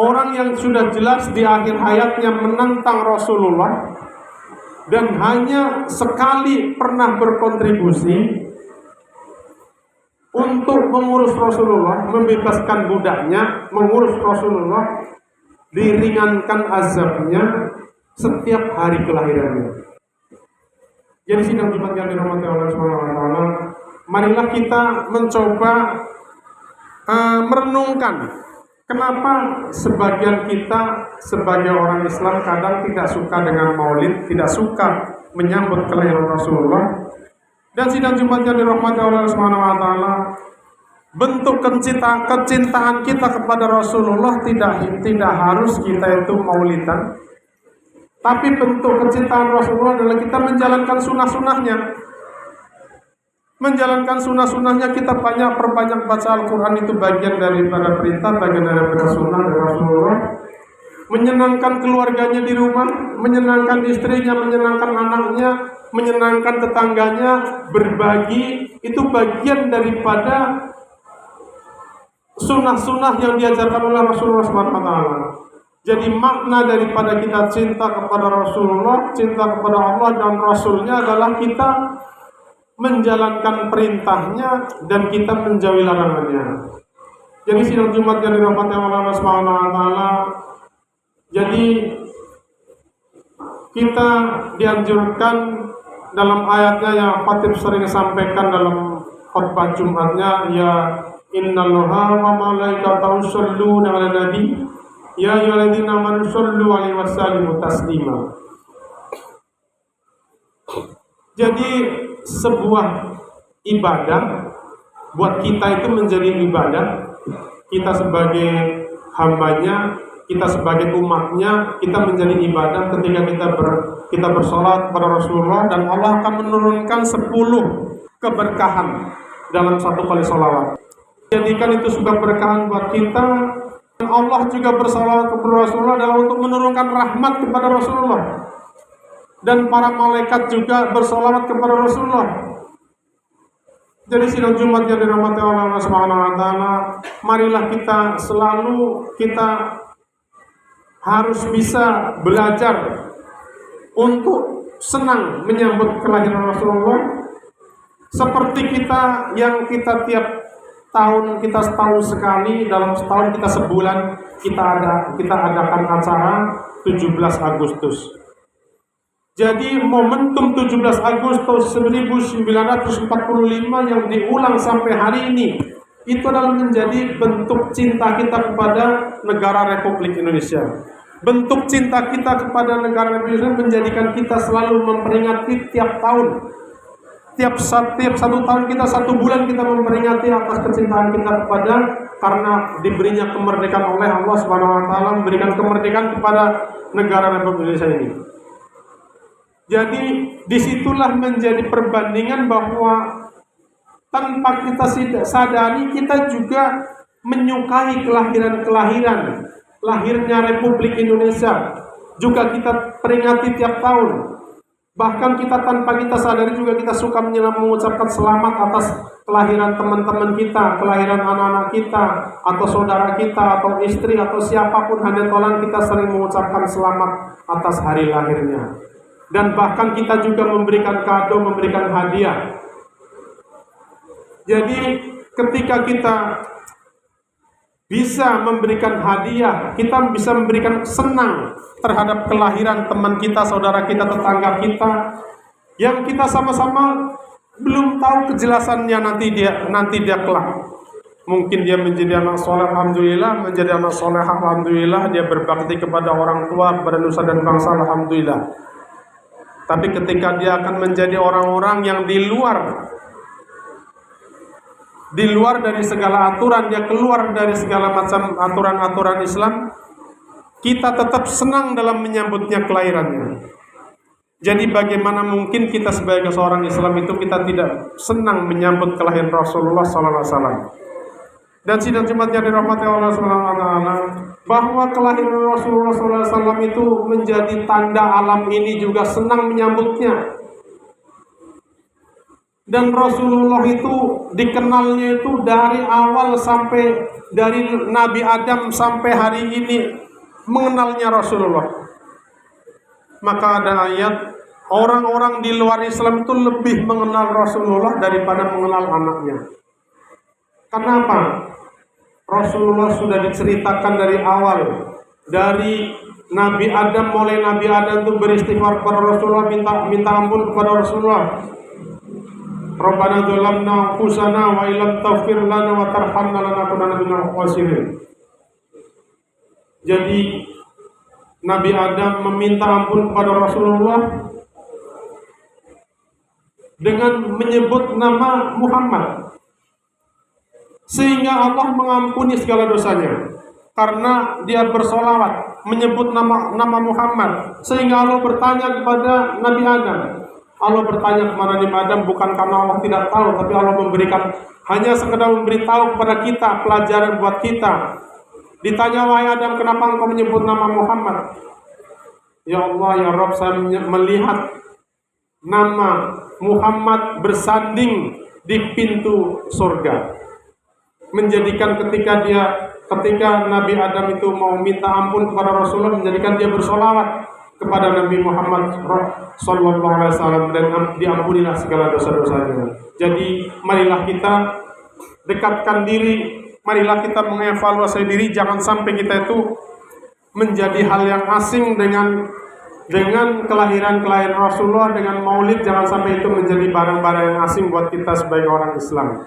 orang yang sudah jelas di akhir hayatnya menentang Rasulullah dan hanya sekali pernah berkontribusi untuk mengurus Rasulullah, membebaskan budaknya, mengurus Rasulullah, diringankan azabnya setiap hari kelahirannya. Jadi sidang Jumat yang dirahmati Allah Subhanahu wa taala, marilah kita mencoba merenungkan kenapa sebagian kita sebagai orang Islam kadang tidak suka dengan maulid, tidak suka menyambut kelahiran Rasulullah. Dan sidang Jumat yang dirahmati Allah Subhanahu wa taala, bentuk kecintaan kita kepada Rasulullah tidak harus kita itu maulidan, tapi bentuk kecintaan Rasulullah adalah kita menjalankan sunnah-sunnahnya. Menjalankan sunnah-sunnahnya, kita perbanyak baca Al-Quran, itu bagian daripada perintah, bagian daripada sunnah dari Rasulullah. Menyenangkan keluarganya di rumah, menyenangkan istrinya, menyenangkan anaknya, menyenangkan tetangganya, berbagi, itu bagian daripada sunnah-sunnah yang diajarkan oleh Rasulullah SAW. Jadi makna daripada kita cinta kepada Rasulullah, cinta kepada Allah dan Rasulnya adalah kita menjalankan perintahnya dan kita menjauhi larangannya. Jadi sidang Jumat yang dirahmati Allah Subhanahu wa taala, jadi kita dianjurkan dalam ayatnya yang Khatib sering sampaikan dalam khutbah Jumatnya, ya innallaha wa malaikatahu yusholluna 'alan nabi ya ayyuhalladzina amanu shollu 'alaihi wa sallimu taslima. Jadi sebuah ibadah buat kita itu menjadi ibadah. Kita sebagai hambanya, kita sebagai umatnya, kita menjadi ibadah ketika kita bersolat kepada Rasulullah, dan Allah akan menurunkan 10 keberkahan dalam satu kali sholawat. Jadikan itu sebuah berkahan buat kita. Dan Allah juga bersalawat kepada Rasulullah adalah untuk menurunkan rahmat kepada Rasulullah. Dan para malaikat juga bersalawat kepada Rasulullah. Jadi sidang Jumat yang dirahmati Allah Subhanahu wa taala, marilah kita harus bisa belajar untuk senang menyambut kelahiran Rasulullah. Seperti kita tiap tahun, kita setahun sekali, dalam setahun kita sebulan kita adakan acara 17 Agustus. Jadi momentum 17 Agustus 1945 yang diulang sampai hari ini, itu adalah menjadi bentuk cinta kita kepada negara Republik Indonesia. Bentuk cinta kita kepada negara Republik Indonesia menjadikan kita selalu memperingati tiap tahun. Tiap satu tahun kita, satu bulan kita memperingati atas kecintaan kita karena diberinya kemerdekaan oleh Allah Subhanahu wa taala, memberikan kemerdekaan kepada negara Republik Indonesia ini. Jadi disitulah menjadi perbandingan bahwa tanpa kita sadari, kita juga menyukai kelahiran lahirnya Republik Indonesia, juga kita peringati tiap tahun. Bahkan kita tanpa kita sadari juga kita suka mengucapkan selamat atas kelahiran teman-teman kita, kelahiran anak-anak kita, atau saudara kita, atau istri, atau siapapun hadetolan, kita sering mengucapkan selamat atas hari lahirnya. Dan bahkan kita juga memberikan kado, memberikan hadiah. Jadi ketika kita bisa memberikan hadiah, kita bisa memberikan senang terhadap kelahiran teman kita, saudara kita, tetangga kita, yang kita sama-sama belum tahu kejelasannya nanti dia kelak. Mungkin dia menjadi anak soleh, alhamdulillah, menjadi anak soleh, alhamdulillah, dia berbakti kepada orang tua, kepada nusa dan bangsa, alhamdulillah. Tapi ketika dia akan menjadi orang-orang yang di luar dari segala aturan, dia keluar dari segala macam aturan-aturan Islam, kita tetap senang dalam menyambutnya kelahirannya. Jadi bagaimana mungkin kita sebagai seorang Islam itu kita tidak senang menyambut kelahiran Rasulullah SAW? Dan sidang Jumat yang dirahmati Allah Subhanahu wa taala, bahwa kelahiran Rasulullah SAW itu menjadi tanda alam ini juga senang menyambutnya. Dan Rasulullah itu dikenalnya itu dari awal sampai dari Nabi Adam sampai hari ini mengenalnya Rasulullah. Maka ada ayat, orang-orang di luar Islam itu lebih mengenal Rasulullah daripada mengenal anaknya. Kenapa? Rasulullah sudah diceritakan dari awal, dari Nabi Adam, mulai Nabi Adam itu beristighfar kepada Rasulullah, minta ampun kepada Rasulullah. Rabbana dzalamna anfusana wa illam taghfir lana wa tarhamna lanakunanna minal khasirin. Jadi Nabi Adam meminta ampun kepada Rasulullah dengan menyebut nama Muhammad, sehingga Allah mengampuni segala dosanya karena dia bersolawat menyebut nama Muhammad. Sehingga Allah bertanya kepada Nabi Adam, Allah bertanya kepada Nabi Adam bukan karena Allah tidak tahu, tapi Allah memberikan, hanya sekedar memberitahu kepada kita, pelajaran buat kita. Ditanya, wahai Adam, kenapa engkau menyebut nama Muhammad? Ya Allah, ya Rabb, saya melihat nama Muhammad bersanding di pintu surga, menjadikan ketika Nabi Adam itu mau minta ampun kepada Rasulullah, menjadikan dia bersolawat kepada Nabi Muhammad sallallahu alaihi wasallam dan diampunilah segala dosa-dosanya. Jadi marilah kita dekatkan diri, marilah kita mengevaluasi diri, jangan sampai kita itu menjadi hal yang asing dengan kelahiran Rasulullah, dengan maulid. Jangan sampai itu menjadi barang-barang yang asing buat kita sebagai orang Islam,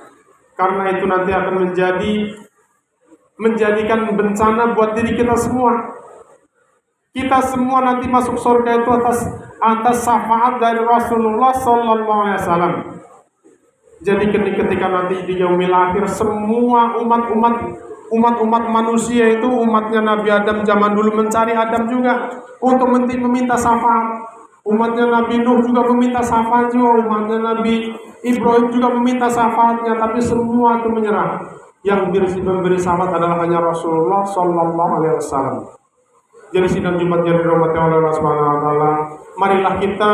karena itu nanti akan menjadikan bencana buat diri kita semua. Kita semua nanti masuk surga itu atas syafaat dari Rasulullah sallallahu alaihi wasallam. Jadi ketika nanti di yaumil akhir, semua umat manusia itu, umatnya Nabi Adam zaman dulu mencari Adam juga untuk meminta syafaat. Umatnya Nabi Nuh juga meminta syafaat juga, umatnya Nabi Ibrahim juga meminta syafaatnya, tapi semua itu menyerah. Yang memberi syafaat adalah hanya Rasulullah sallallahu alaihi wasallam. Jadi sidang Jumat yang dirahmati oleh Allah Subhanahu wa taala, marilah kita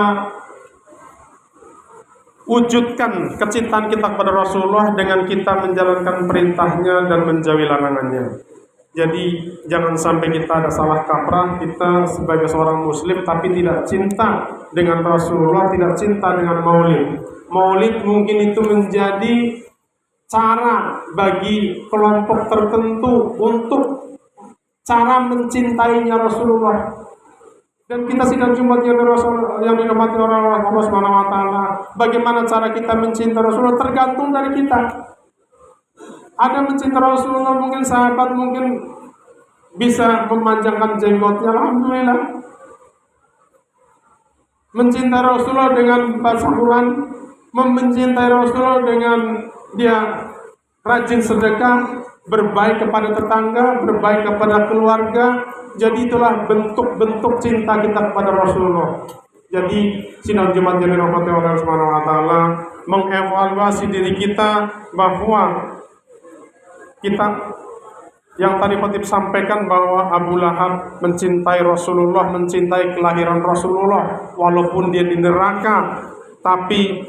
wujudkan kecintaan kita kepada Rasulullah dengan kita menjalankan perintahnya dan menjauhi larangannya. Jadi jangan sampai kita ada salah kaprah, kita sebagai seorang muslim tapi tidak cinta dengan Rasulullah, tidak cinta dengan maulid. Maulid mungkin itu menjadi cara bagi kelompok tertentu untuk cara mencintainya Rasulullah. Dan kita sidang Jumat yang dirahmati oleh Allah Subhanahu wa taala, bagaimana cara kita mencintai Rasulullah tergantung dari kita. Ada mencintai Rasulullah, mungkin sahabat mungkin bisa memanjangkan jenggotnya, alhamdulillah. Mencintai Rasulullah dengan basahuran, mencintai Rasulullah dengan dia rajin sedekah, berbaik kepada tetangga, berbaik kepada keluarga. Jadi itulah bentuk-bentuk cinta kita kepada Rasulullah. Jadi sidang Jumat yang dirahmati oleh Allah Subhanahu wa taala, mengevaluasi diri kita bahwa kita, yang tadi khotib sampaikan bahwa Abu Lahab mencintai Rasulullah, mencintai kelahiran Rasulullah, walaupun dia di neraka, tapi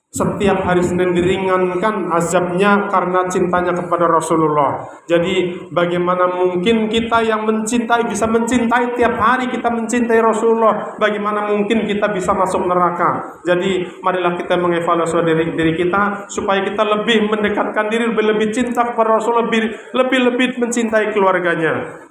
setiap hari Senin diringankan azabnya karena cintanya kepada Rasulullah. Jadi bagaimana mungkin kita yang mencintai bisa mencintai tiap hari kita mencintai Rasulullah, bagaimana mungkin kita bisa masuk neraka? Jadi marilah kita mengevaluasi diri kita supaya kita lebih mendekatkan diri, lebih cinta kepada Rasulullah, lebih mencintai keluarganya.